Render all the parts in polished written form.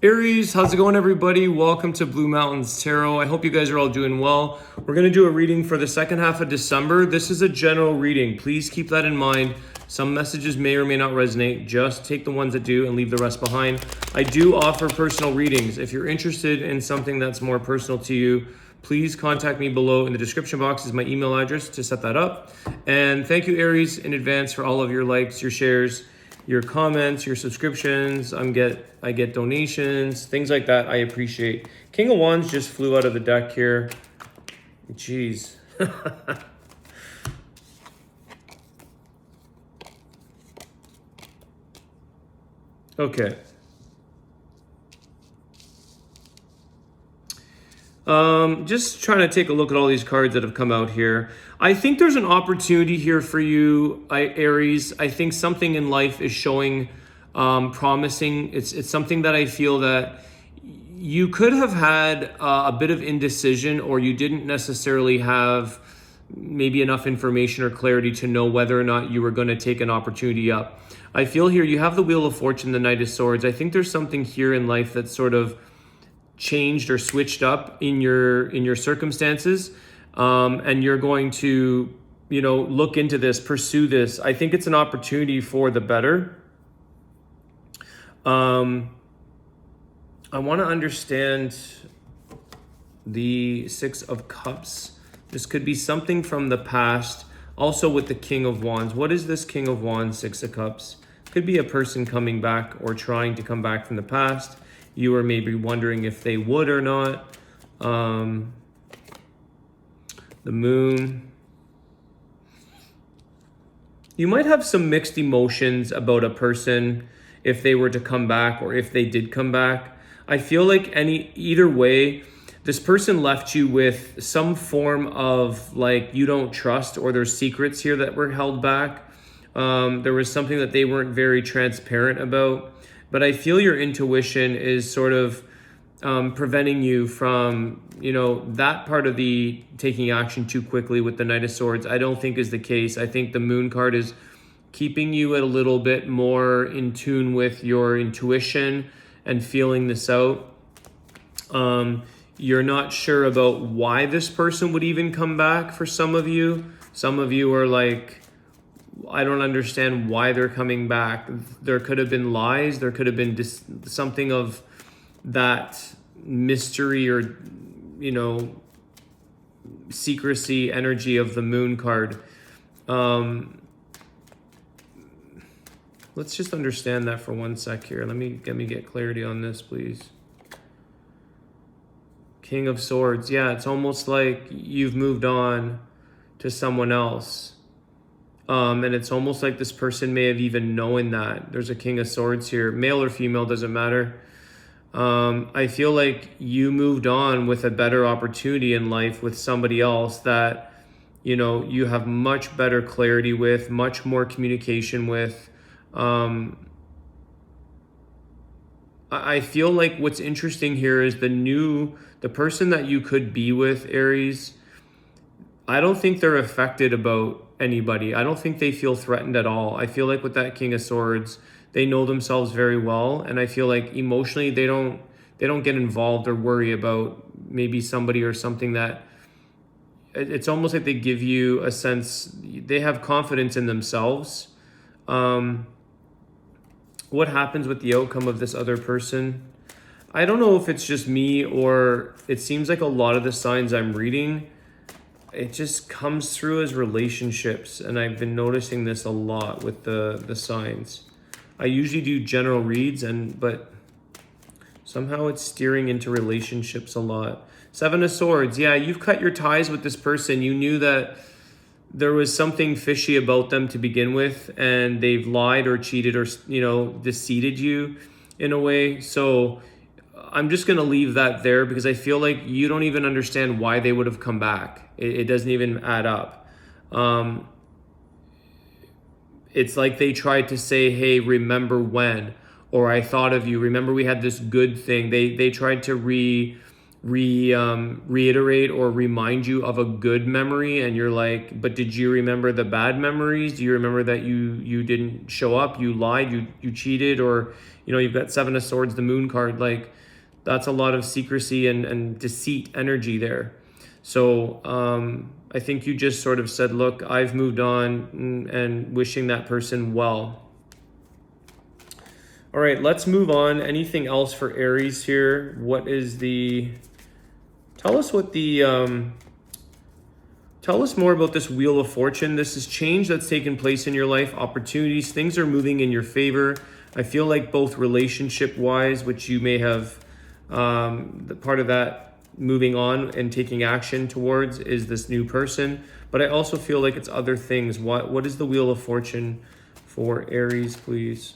Aries, how's it going, everybody? Welcome to Blue Mountains Tarot. I hope you guys are all doing well. We're going to do a reading for the second half of December. This is a general reading. Please keep that in mind. Some messages may or may not resonate. Just take the ones that do and leave the rest behind. I do offer personal readings. If you're interested in something that's more personal to you, please contact me below in the description box is my email address to set that up. And thank you, Aries, in advance for all of your likes, your shares, your comments, your subscriptions. I get donations, things like that. I appreciate. King of Wands just flew out of the deck here. Jeez. Okay. Just trying to take a look at all these cards that have come out here. I think there's an opportunity here for you, Aries. I think something in life is showing promising. It's something that I feel that you could have had a bit of indecision, or you didn't necessarily have maybe enough information or clarity to know whether or not you were going to take an opportunity up. I feel here you have the Wheel of Fortune, the Knight of Swords. I think there's something here in life that's sort of changed or switched up in your circumstances, and you're going to look into this, pursue this. I think it's an opportunity for the better. I want to understand the Six of Cups. This could be something from the past. Also with the King of Wands, what is this King of Wands, Six of Cups? Could be a person coming back or trying to come back from the past. You were maybe wondering if they would or not. The Moon. You might have some mixed emotions about a person if they were to come back or if they did come back. I feel like either way, this person left you with some form of you don't trust, or there's secrets here that were held back. There was something that they weren't very transparent about. But I feel your intuition is sort of preventing you from, that part of the taking action too quickly with the Knight of Swords. I don't think is the case. I think the Moon card is keeping you a little bit more in tune with your intuition and feeling this out. You're not sure about why this person would even come back for some of you. Some of you are like, I don't understand why they're coming back. There could have been lies. There could have been something of that mystery or, secrecy energy of the Moon card. Let's just understand that for one sec here. Let me get clarity on this, please. King of Swords. Yeah, it's almost like you've moved on to someone else. And it's almost like this person may have even known that. There's a King of Swords here. Male or female, doesn't matter. I feel like you moved on with a better opportunity in life with somebody else that, you have much better clarity with, much more communication with. I feel like what's interesting here is the person that you could be with, Aries. I don't think they're affected about anybody. I don't think they feel threatened at all. I feel like with that King of Swords, they know themselves very well, and I feel like emotionally they don't get involved or worry about maybe somebody or something. That it's almost like they give you a sense they have confidence in themselves. What happens with the outcome of this other person? I don't know if it's just me, or it seems like a lot of the signs I'm reading, it just comes through as relationships, and I've been noticing this a lot with the signs. I usually do general reads, but somehow it's steering into relationships a lot. Seven of Swords. Yeah, you've cut your ties with this person. You knew that there was something fishy about them to begin with, and they've lied or cheated or deceived you in a way. So I'm just going to leave that there, because I feel like you don't even understand why they would have come back. It doesn't even add up. It's like they tried to say, hey, remember when, or I thought of you. Remember we had this good thing. They tried to reiterate or remind you of a good memory, and you're like, but did you remember the bad memories? Do you remember that you didn't show up, you lied, you cheated, or you've got Seven of Swords, the Moon card. Like, that's a lot of secrecy and deceit energy there. So I think you just sort of said, look, I've moved on, and wishing that person well. All right, let's move on. Anything else for Aries here? What is tell us more about this Wheel of Fortune. This is change that's taken place in your life, opportunities, things are moving in your favor. I feel like both relationship-wise, which you may have, the part of that moving on and taking action towards is this new person. But I also feel like it's other things. What is the Wheel of Fortune for Aries, please?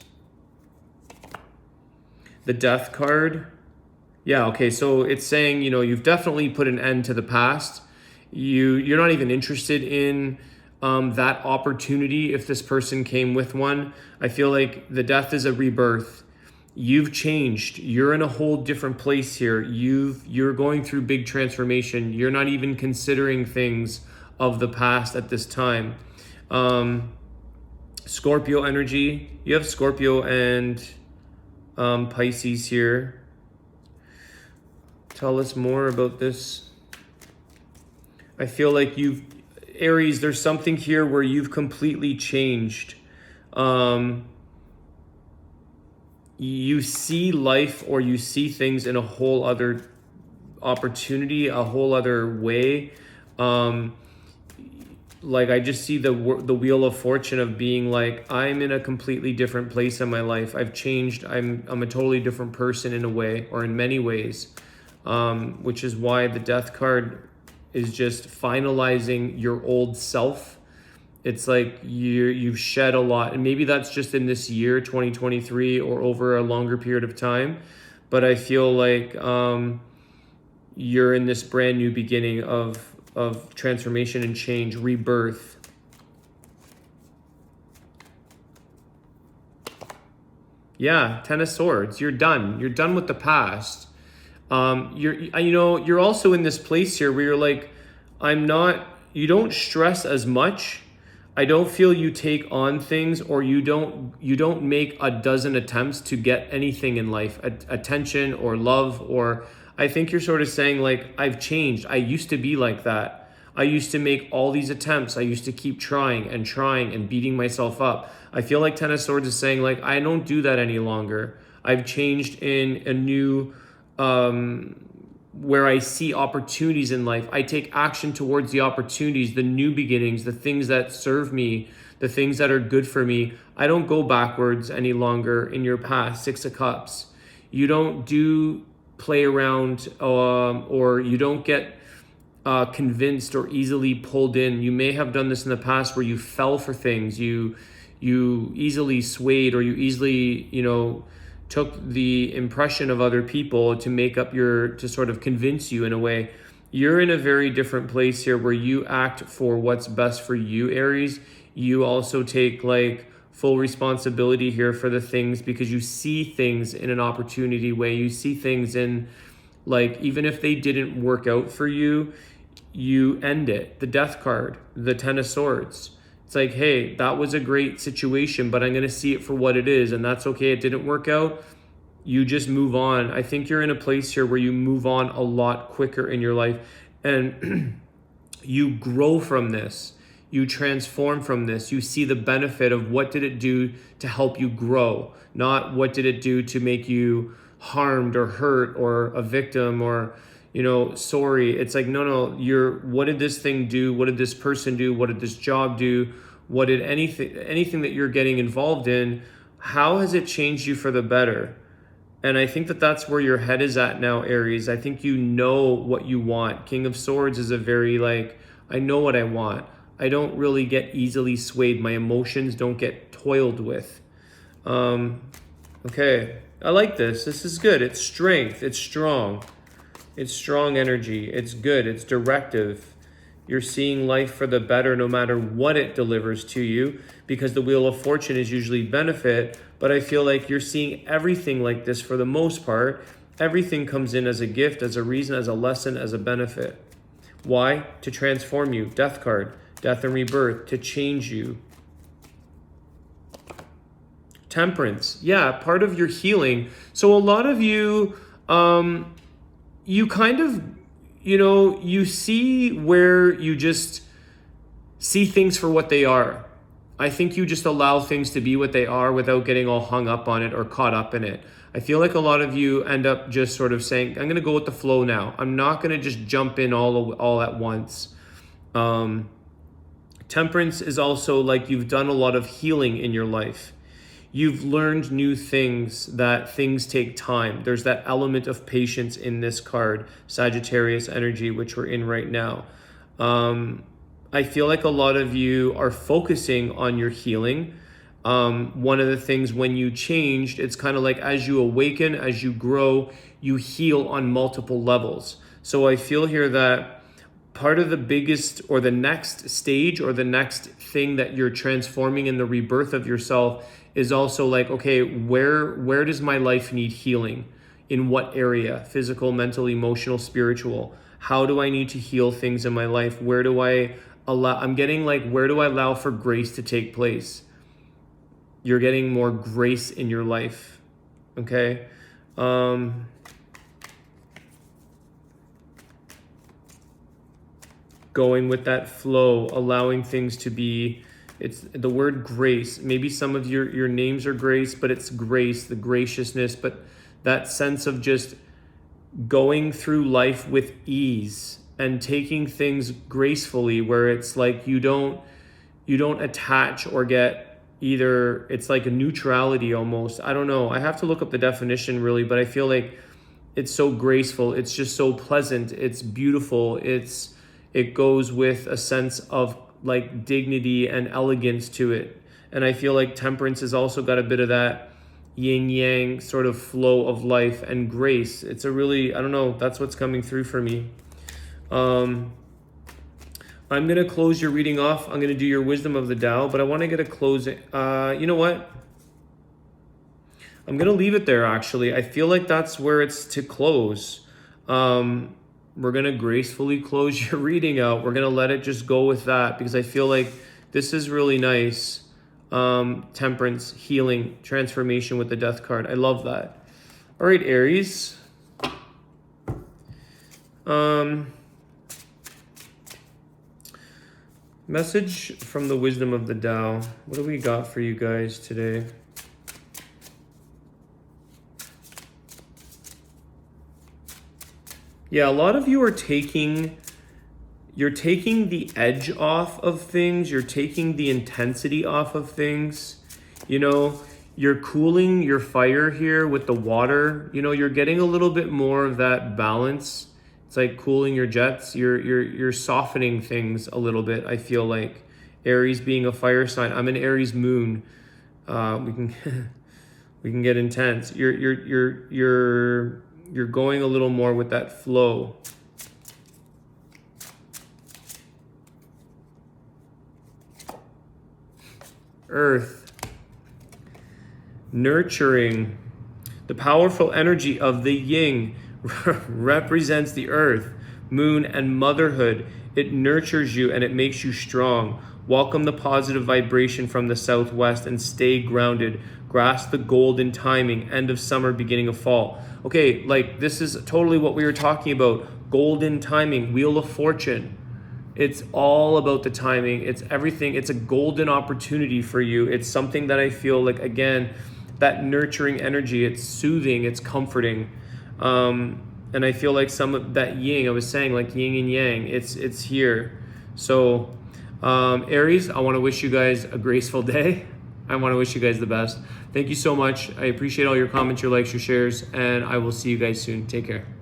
The Death card. Yeah, okay, so it's saying, you've definitely put an end to the past. You're not even interested in that opportunity if this person came with one. I feel like the Death is a rebirth. You've changed. You're in a whole different place here. You're going through big transformation. You're not even considering things of the past at this time. Scorpio energy. You have Scorpio and Pisces here. Tell us more about this. I feel like Aries, there's something here where you've completely changed. You see life, or you see things in a whole other opportunity, a whole other way. Like, I just see the Wheel of Fortune of being like, I'm in a completely different place in my life. I've changed. I'm a totally different person in a way, or in many ways, which is why the Death card is just finalizing your old self. It's like you've shed a lot, and maybe that's just in this year, 2023, or over a longer period of time. But I feel like you're in this brand new beginning of transformation and change, rebirth. Yeah, Ten of Swords. You're done. You're done with the past. You're also in this place here where you're like, you don't stress as much. I don't feel you take on things, or you don't make a dozen attempts to get anything in life, attention or love, or I think you're sort of saying like, I've changed. I used to be like that. I used to make all these attempts. I used to keep trying and beating myself up. I feel like Ten of Swords is saying like, I don't do that any longer. I've changed in a new, where I see opportunities in life. I take action towards the opportunities, the new beginnings, the things that serve me, the things that are good for me. I don't go backwards any longer in your past. Six of Cups. You don't play around, or you don't get convinced or easily pulled in. You may have done this in the past where you fell for things. You easily swayed, or you easily, took the impression of other people to sort of convince you in a way. You're in a very different place here where you act for what's best for you, Aries. You also take like full responsibility here for the things, because you see things in an opportunity way. You see things in, like, even if they didn't work out for you, you end it. The Death card, the Ten of Swords. It's like, hey, that was a great situation, but I'm going to see it for what it is, and that's okay. It didn't work out. You just move on. I think you're in a place here where you move on a lot quicker in your life, and you grow from this. You transform from this. You see the benefit of what did it do to help you grow, not what did it do to make you harmed or hurt or a victim or, sorry. It's like, no, what did this thing do? What did this person do? What did this job do? What did anything that you're getting involved in, how has it changed you for the better? And I think that that's where your head is at now, Aries. I think you know what you want. King of Swords is a very I know what I want. I don't really get easily swayed. My emotions don't get toiled with. Okay, I like this. This is good. It's strength. It's strong. It's strong energy. It's good. It's directive. You're seeing life for the better no matter what it delivers to you, because the Wheel of Fortune is usually benefit, but I feel like you're seeing everything like this for the most part, Everything comes in as a gift, as a reason, as a lesson, as a benefit. Why? To transform you. Death card. Death and rebirth. To change you. Temperance. Yeah, part of your healing. So a lot of you, you kind of, you see where you just see things for what they are. I think you just allow things to be what they are without getting all hung up on it or caught up in it. I feel like a lot of you end up just sort of saying, I'm going to go with the flow now. I'm not going to just jump in all at once. Temperance is also like you've done a lot of healing in your life. You've learned new things, that things take time. There's that element of patience in this card, Sagittarius energy, which we're in right now. I feel like a lot of you are focusing on your healing. One of the things when you changed, it's kind of like as you awaken, as you grow, you heal on multiple levels. So I feel here that part of the biggest or the next stage or the next thing that you're transforming in the rebirth of yourself is also like, okay, where does my life need healing? In what area? Physical, mental, emotional, spiritual? How do I need to heal things in my life? Where do I allow, where do I allow for grace to take place? You're getting more grace in your life, okay? Going with that flow, allowing things to be, it's the word grace. Maybe some of your names are grace, but it's grace, the graciousness, but that sense of just going through life with ease and taking things gracefully, where it's like you don't attach or get either, it's like a neutrality almost. I don't know. I have to look up the definition really, but I feel like it's so graceful. It's just so pleasant. It's beautiful. It goes with a sense of like dignity and elegance to it. And I feel like temperance has also got a bit of that yin yang sort of flow of life and grace. It's a really, I don't know, that's what's coming through for me. I'm going to close your reading off. I'm going to do your wisdom of the Tao, but I want to get a closing. You know what? I'm going to leave it there, actually. I feel like that's where it's to close. We're going to gracefully close your reading out. We're going to let it just go with that because I feel like this is really nice. Temperance, healing, transformation with the Death card. I love that. All right, Aries. Message from the wisdom of the Tao. What do we got for you guys today? Yeah, a lot of you are taking the edge off of things. You're taking the intensity off of things. You're cooling your fire here with the water. You're getting a little bit more of that balance. It's like cooling your jets. You're softening things a little bit. I feel like Aries being a fire sign. I'm an Aries moon. We can get intense. You're going a little more with that flow. Earth. Nurturing. The powerful energy of the yin represents the earth, moon, and motherhood. It nurtures you and it makes you strong. Welcome the positive vibration from the southwest and stay grounded. Grasp the golden timing, end of summer, beginning of fall. Okay, like this is totally what we were talking about. Golden timing, Wheel of Fortune. It's all about the timing. It's everything. It's a golden opportunity for you. It's something that I feel like, again, that nurturing energy, it's soothing, it's comforting. And I feel like some of that yin, I was saying like yin and yang, it's here. So Aries, I want to wish you guys a graceful day. I want to wish you guys the best. Thank you so much. I appreciate all your comments, your likes, your shares, and I will see you guys soon. Take care.